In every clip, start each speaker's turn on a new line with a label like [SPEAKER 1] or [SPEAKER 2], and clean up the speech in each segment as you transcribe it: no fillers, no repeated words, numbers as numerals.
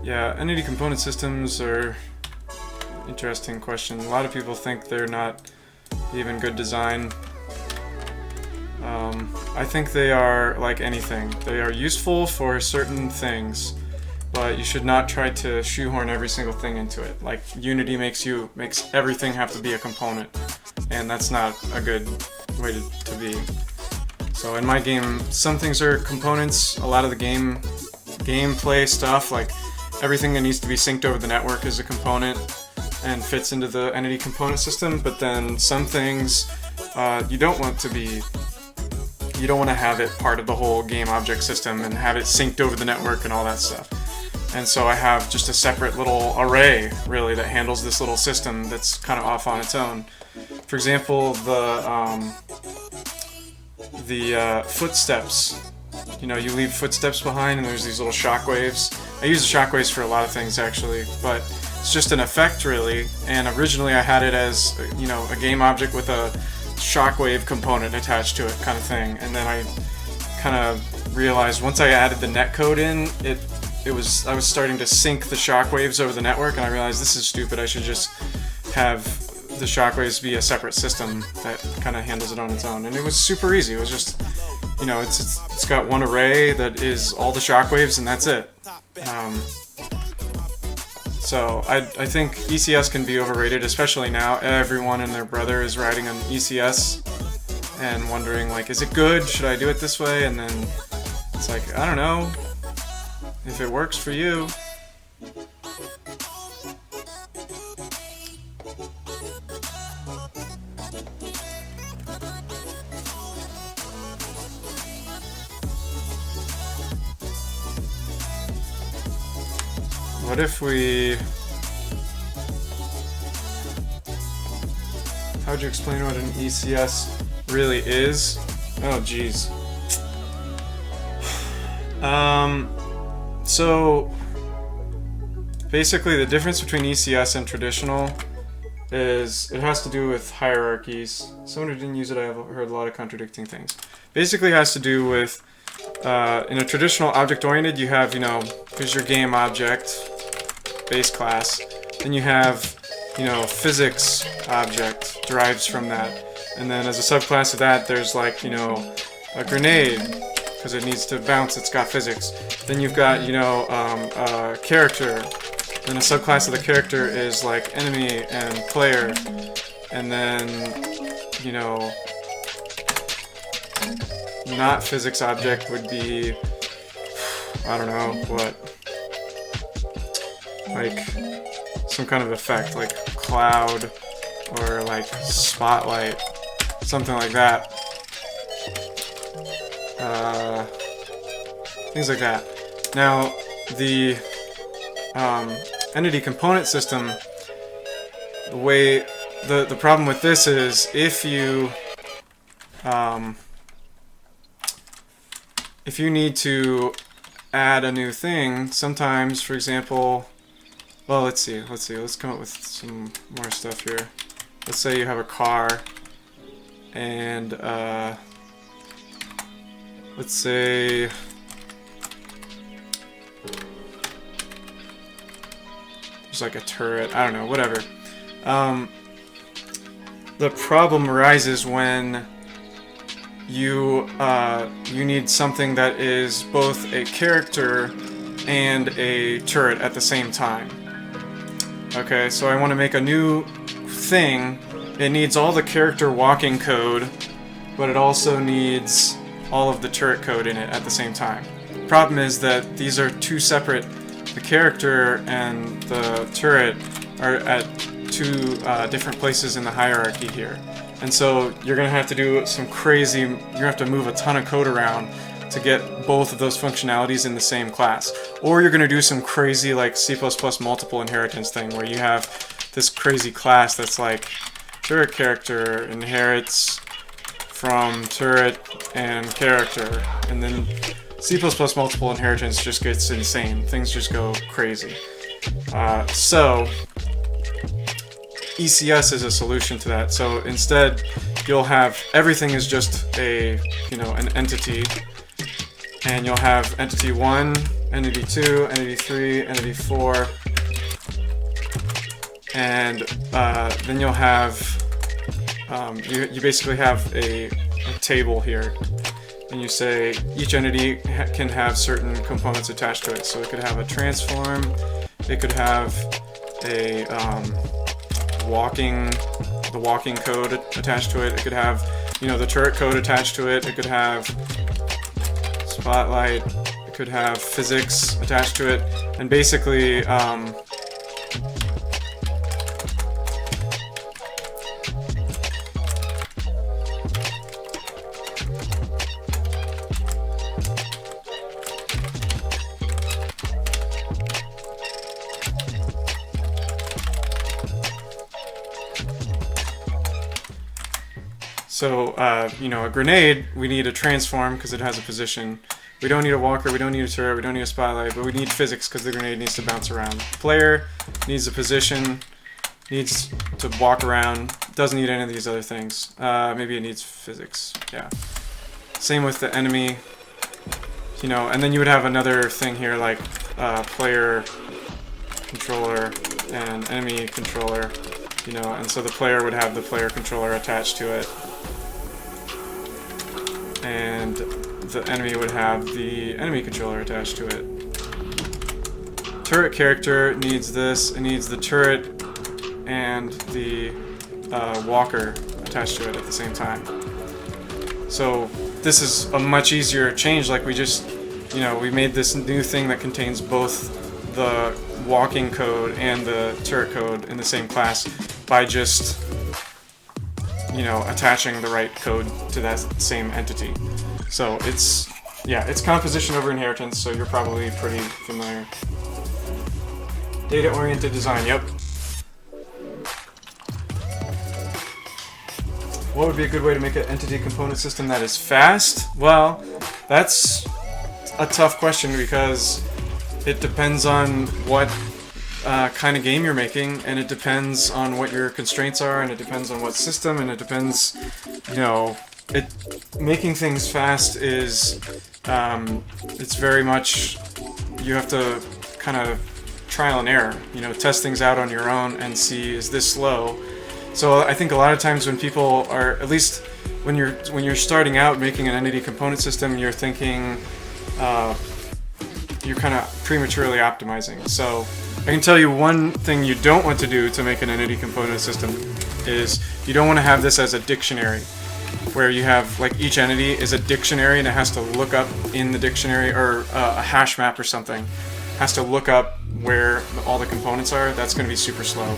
[SPEAKER 1] Yeah, entity component systems are an interesting question. A lot of people think they're not even good design. I think they are like anything. They are useful for certain things, but you should not try to shoehorn every single thing into it. Like Unity makes everything have to be a component, and that's not a good way to be. So in my game, some things are components. A lot of the gameplay stuff, like everything that needs to be synced over the network, is a component and fits into the entity component system. But then some things you don't want to have it part of the whole game object system and have it synced over the network and all that stuff. And so I have just a separate little array, really, that handles this little system that's kind of off on its own. For example, the footsteps. You know, you leave footsteps behind and there's these little shockwaves. I use the shockwaves for a lot of things, actually, but it's just an effect, really. And originally I had it as, you know, a game object with a shockwave component attached to it, kind of thing. And then I kind of realized once I added the netcode in, I was starting to sync the shockwaves over the network, and I realized this is stupid. I should just have the shockwaves be a separate system that kind of handles it on its own. And it was super easy. It was just, you know, it's got one array that is all the shockwaves, and that's it. So I think ECS can be overrated, especially now. Everyone and their brother is writing on ECS and wondering, like, is it good? Should I do it this way? And then it's like, I don't know. If it works for you. What if we... How would you explain what an ECS really is? Oh, jeez. So, basically the difference between ECS and traditional is it has to do with hierarchies. Someone who didn't use it, I've heard a lot of contradicting things. Basically it has to do with, in a traditional object-oriented, you have, you know, here's your game object, base class. Then you have, you know, physics object derives from that. And then as a subclass of that, there's like, you know, a grenade, because it needs to bounce, it's got physics. Then you've got, you know, a character. Then a subclass of the character is like enemy and player. And then, you know, not physics object would be, I don't know, what? Like some kind of effect, like cloud or like spotlight, something like that. Things like that. Now, the entity component system, the problem with this is if you need to add a new thing, sometimes, for example, well, let's come up with some more stuff here. Let's say you have a car, and let's say there's like a turret, I don't know, whatever. The problem arises when you need something that is both a character and a turret at the same time. Okay, so I want to make a new thing. It needs all the character walking code, but it also needs all of the turret code in it at the same time. The problem is that these are two separate. The character and the turret are at two different places in the hierarchy here. And so you're going to have to do some crazy, you're going to have to move a ton of code around to get both of those functionalities in the same class. Or you're going to do some crazy like C++ multiple inheritance thing where you have this crazy class that's like turret character inherits from turret and character, and then C++ multiple inheritance just gets insane. Things just go crazy. So ECS is a solution to that. So instead, you'll have everything is just a, you know, an entity, and you'll have entity 1, entity 2, entity 3, entity 4, and then you'll have, you basically have a table here, and you say each entity can have certain components attached to it. So it could have a transform, it could have a the walking code attached to it, it could have, you know, the turret code attached to it, it could have spotlight, it could have physics attached to it, and basically so, you know, a grenade, we need a transform because it has a position. We don't need a walker, we don't need a turret, we don't need a spotlight, but we need physics because the grenade needs to bounce around. Player needs a position, needs to walk around, doesn't need any of these other things. Maybe it needs physics, yeah. Same with the enemy, you know, and then you would have another thing here like player controller and enemy controller, you know, and so the player would have the player controller attached to it, and the enemy would have the enemy controller attached to it. Turret character needs this, it needs the turret and the walker attached to it at the same time. So this is a much easier change, like we just, you know, we made this new thing that contains both the walking code and the turret code in the same class by just, you know, attaching the right code to that same entity. So it's, yeah, it's composition over inheritance, so you're probably pretty familiar. Data-oriented design, yep. What would be a good way to make an entity component system that is fast? Well, that's a tough question because it depends on what kind of game you're making, and it depends on what your constraints are, and it depends on what system, and it depends, you know, making things fast is, it's very much, you have to kind of trial and error, you know, test things out on your own and see, is this slow? So I think a lot of times when people are, at least when you're starting out making an entity component system, you're thinking, you're kind of prematurely optimizing. So I can tell you one thing you don't want to do to make an entity component system is you don't want to have this as a dictionary, where you have, like, each entity is a dictionary and it has to look up in the dictionary, or a hash map or something, has to look up where all the components are. That's going to be super slow.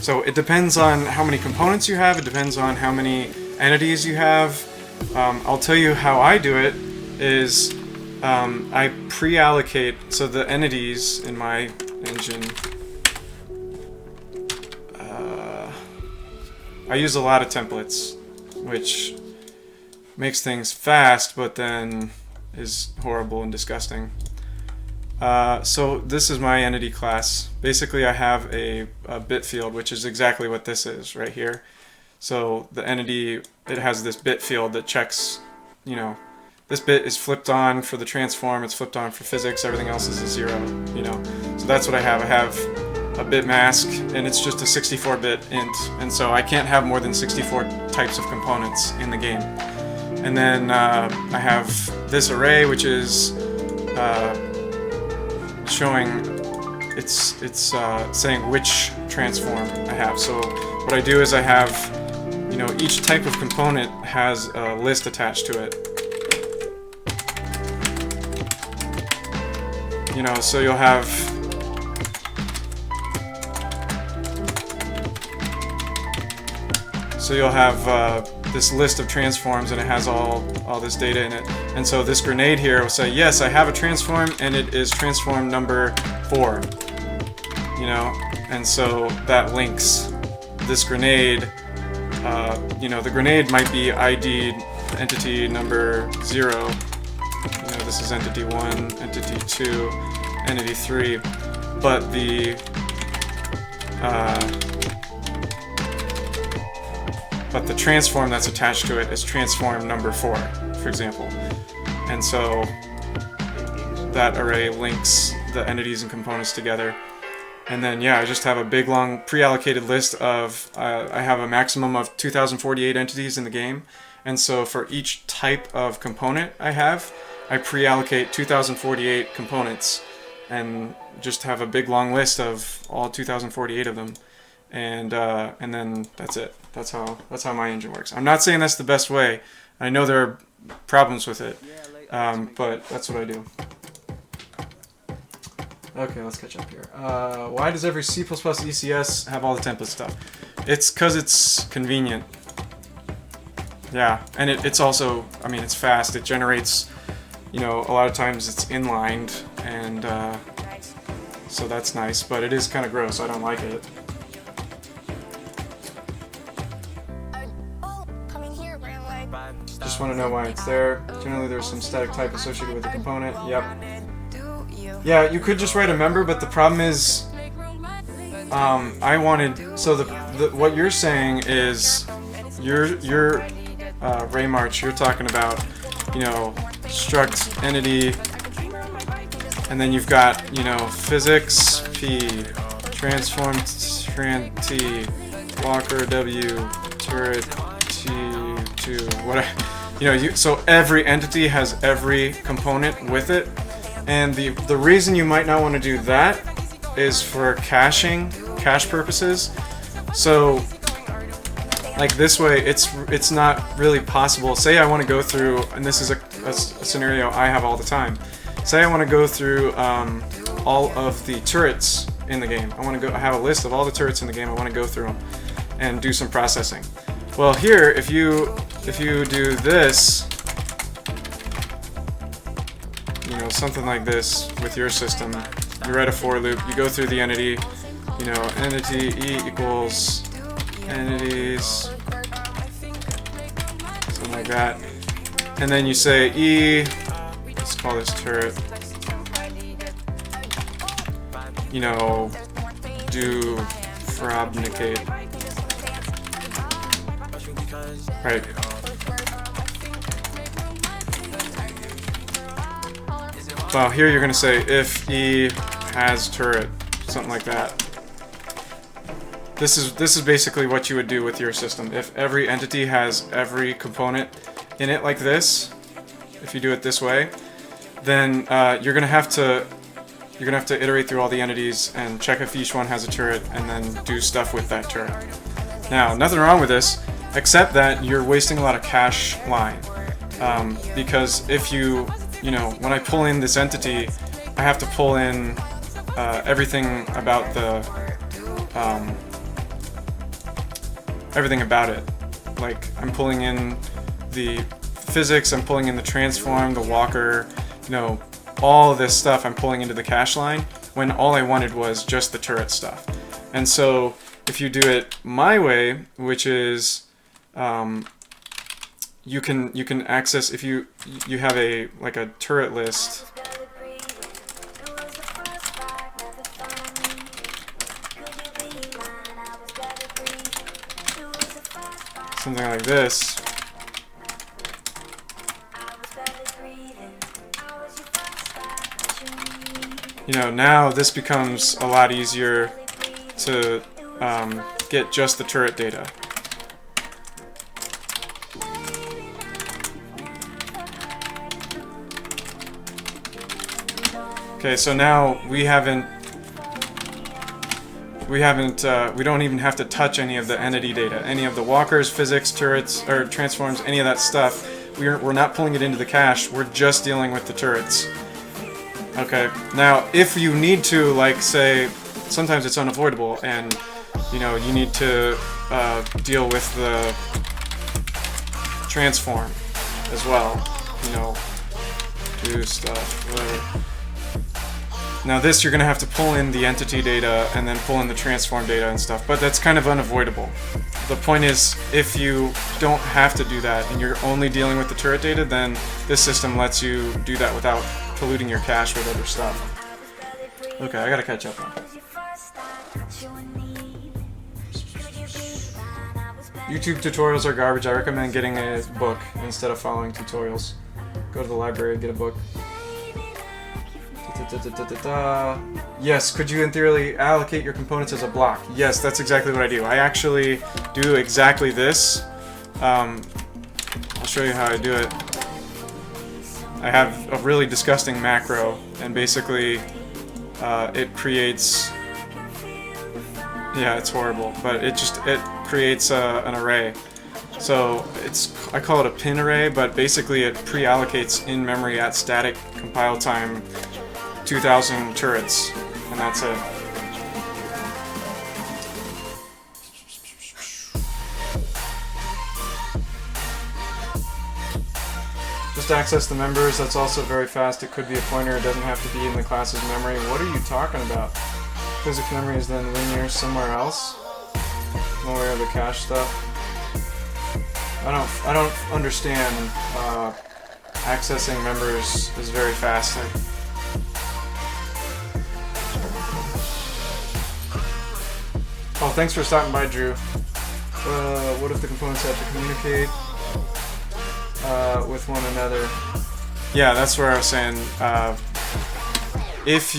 [SPEAKER 1] So it depends on how many components you have, it depends on how many entities you have. I'll tell you how I do it is I pre-allocate, so the entities in my engine, I use a lot of templates, which makes things fast, but then is horrible and disgusting. So this is my entity class. Basically I have a bit field, which is exactly what this is right here. So the entity, it has this bit field that checks, you know, this bit is flipped on for the transform, it's flipped on for physics, everything else is a 0, you know. So that's what I have. I have a bit mask, and it's just a 64-bit int, and so I can't have more than 64 types of components in the game. And then I have this array, which is showing, it's saying which transform I have. So what I do is I have, you know, each type of component has a list attached to it. You know, so you'll have this list of transforms, and it has all this data in it. And so this grenade here will say, yes, I have a transform, and it is transform number 4. You know, and so that links this grenade. You know, the grenade might be ID'd entity number 0. You know, this is entity 1, entity 2, entity 3, but the transform that's attached to it is transform number 4, for example. And so that array links the entities and components together. And then, yeah, I just have a big, long, pre-allocated list of, I have a maximum of 2048 entities in the game. And so for each type of component I pre-allocate 2048 components and just have a big, long list of all 2048 of them. And then that's it. That's how my engine works. I'm not saying that's the best way. I know there are problems with it, but that's what I do. Okay, let's catch up here. Why does every C++ ECS have all the template stuff? It's because it's convenient. Yeah, and it's also, I mean, it's fast. It generates, you know, a lot of times it's inlined, and so that's nice, but it is kind of gross. I don't like it. Just want to know why it's there. Generally, there's some static type associated with the component. Yep. Yeah, you could just write a member, but the problem is, I wanted, so what you're saying is, you're Raymarch, you're talking about, you know, struct entity, and then you've got, you know, physics P, transform T, walker W, turret T2, whatever. You know, so every entity has every component with it, and the reason you might not want to do that is for cache purposes. So, like this way, it's not really possible. Say I want to go through, and this is a scenario I have all the time. Say I want to go through all of the turrets in the game. I have a list of all the turrets in the game. I want to go through them and do some processing. Well, here, if you do this, you know, something like this with your system, you write a for loop, you go through the entity, you know, entity E equals entities, something like that, and then you say E, let's call this turret, you know, do frobnicate, right. Well, here you're going to say if E has turret, something like that. This is basically what you would do with your system. If every entity has every component in it like this, if you do it this way, then you're going to have to iterate through all the entities and check if each one has a turret and then do stuff with that turret. Now, nothing wrong with this, except that you're wasting a lot of cache line. Because if you know, when I pull in this entity, I have to pull in everything about everything about it. Like, I'm pulling in the physics, I'm pulling in the transform, the walker, you know, all of this stuff I'm pulling into the cache line, when all I wanted was just the turret stuff. And so, if you do it my way, which is, you can access, if you have a turret list, something like this, you know, now this becomes a lot easier to get just the turret data. Okay, so now we don't even have to touch any of the entity data, any of the walkers, physics, turrets, or transforms, any of that stuff. We're not pulling it into the cache, we're just dealing with the turrets. Okay, now if you need to, like, say, sometimes it's unavoidable, and, you know, you need to deal with the transform as well, you know, do stuff, whatever. Now this, you're going to have to pull in the entity data and then pull in the transform data and stuff, but that's kind of unavoidable. The point is, if you don't have to do that and you're only dealing with the turret data, then this system lets you do that without polluting your cache with other stuff. Okay, I gotta catch up now. YouTube tutorials are garbage. I recommend getting a book instead of following tutorials. Go to the library, get a book. Yes, could you in theory allocate your components as a block? Yes, that's exactly what I do. I actually do exactly this. I'll show you how I do it. I have a really disgusting macro, and basically it creates... Yeah, it's horrible, but it creates an array. So I call it a pin array, but basically it pre-allocates in memory at static compile time 2,000 turrets, and that's it. Just access the members, that's also very fast. It could be a pointer, it doesn't have to be in the class's memory. What are you talking about? Physics memory is then linear somewhere else? I'm aware of the cache stuff. I don't understand. Accessing members is very fast. Oh, thanks for stopping by, Drew. What if the components have to communicate with one another? Yeah, that's where I was saying. If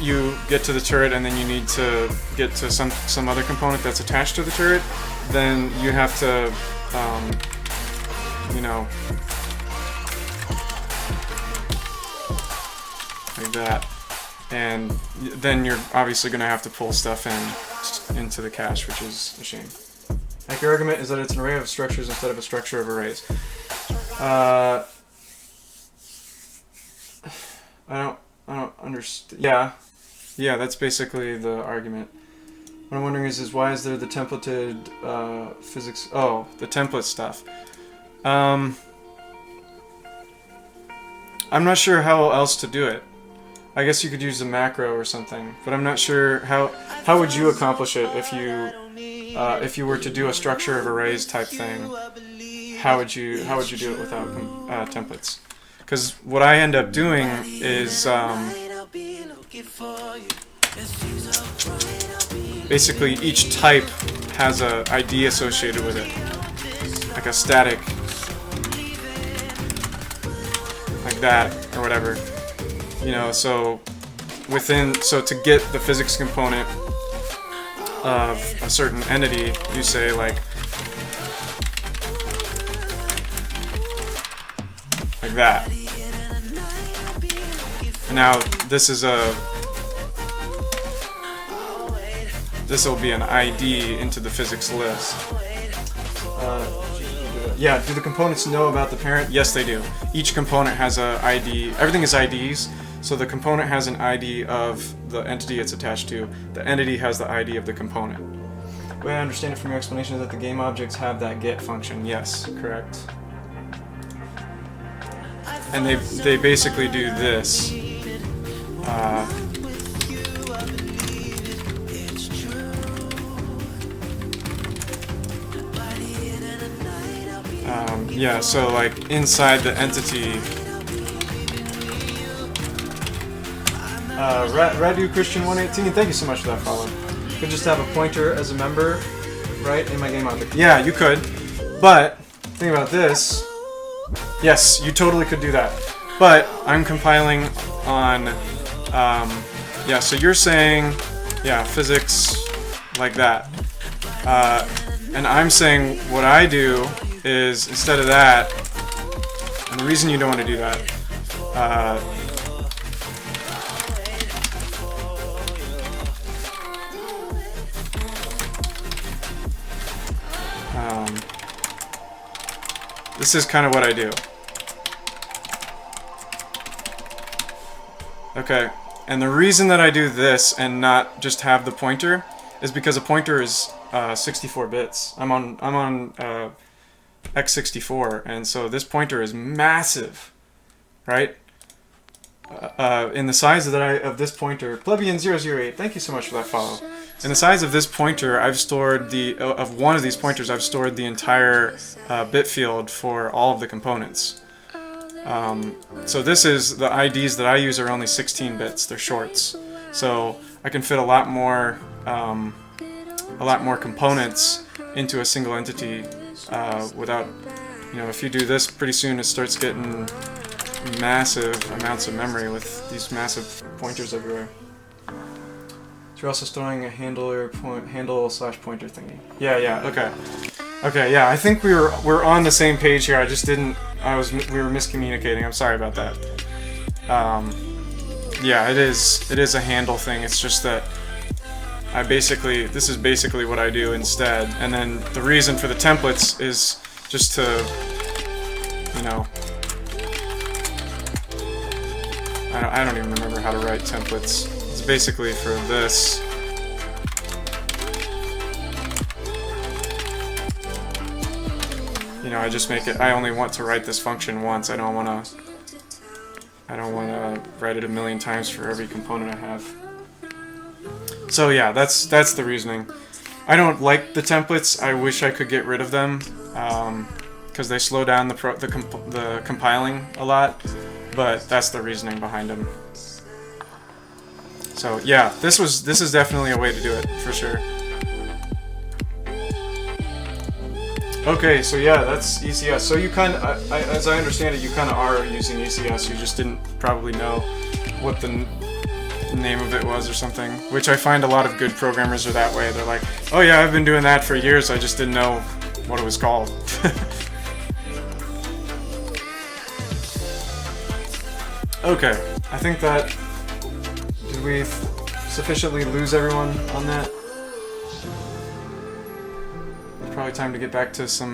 [SPEAKER 1] you get to the turret and then you need to get to some other component that's attached to the turret, then you have to, you know, like that, and then you're obviously going to have to pull stuff into the cache, which is a shame. Like, your argument is that it's an array of structures instead of a structure of arrays. I don't understand. Yeah, that's basically the argument. What I'm wondering is why is there the templated physics? Oh, the template stuff. I'm not sure how else to do it. I guess you could use a macro or something, but I'm not sure how would you accomplish it if you were to do a structure of arrays type thing. How would you do it without templates? Because what I end up doing is basically each type has a ID associated with it, like a static, like that or whatever. You know, so to get the physics component of a certain entity, you say like that. And now this will be an ID into the physics list. Yeah, do the components know about the parent? Yes, they do. Each component has a ID. Everything is IDs. So the component has an ID of the entity it's attached to. The entity has the ID of the component. The way I understand it from your explanation is that the game objects have that get function. Yes, correct. And they basically do this. Yeah, so like inside the entity. Radu Christian 118, thank you so much for that follow. You could just have a pointer as a member, right, in my game object. Yeah, you could, but think about this. Yes, you totally could do that. But I'm compiling on, yeah, so you're saying, yeah, physics like that. And I'm saying what I do is, instead of that, and the reason you don't want to do that, this is kind of what I do. Okay, and the reason that I do this and not just have the pointer is because a pointer is 64 bits. I'm on x64, and so this pointer is massive, right? In the size of this pointer, Plebeian008, thank you so much for that follow. In the size of this pointer, I've stored of one of these pointers, I've stored the entire bit field for all of the components. So this is, the IDs that I use are only 16 bits, they're shorts. So I can fit a lot more components into a single entity without, you know, if you do this, pretty soon it starts getting massive amounts of memory with these massive pointers everywhere. So you're also storing a handle/pointer thingy. Yeah, okay. Okay, yeah, I think we're on the same page here. I just didn't we were miscommunicating. I'm sorry about that. Yeah, it is a handle thing. It's just that this is basically what I do instead. And then the reason for the templates is just to, you know, I don't even remember how to write templates. It's basically for this. You know, I just make it, I only want to write this function once. I don't want to write it a million times for every component I have. So yeah, that's the reasoning. I don't like the templates. I wish I could get rid of them because they slow down the compiling a lot. But that's the reasoning behind them. So yeah, this is definitely a way to do it for sure. Okay, so yeah, that's ECS. So you kind of, as I understand it, you kind of are using ECS. You just didn't probably know what the name of it was or something. Which I find a lot of good programmers are that way. They're like, oh yeah, I've been doing that for years. I just didn't know what it was called. Okay, I think that... Did we sufficiently lose everyone on that? It's probably time to get back to some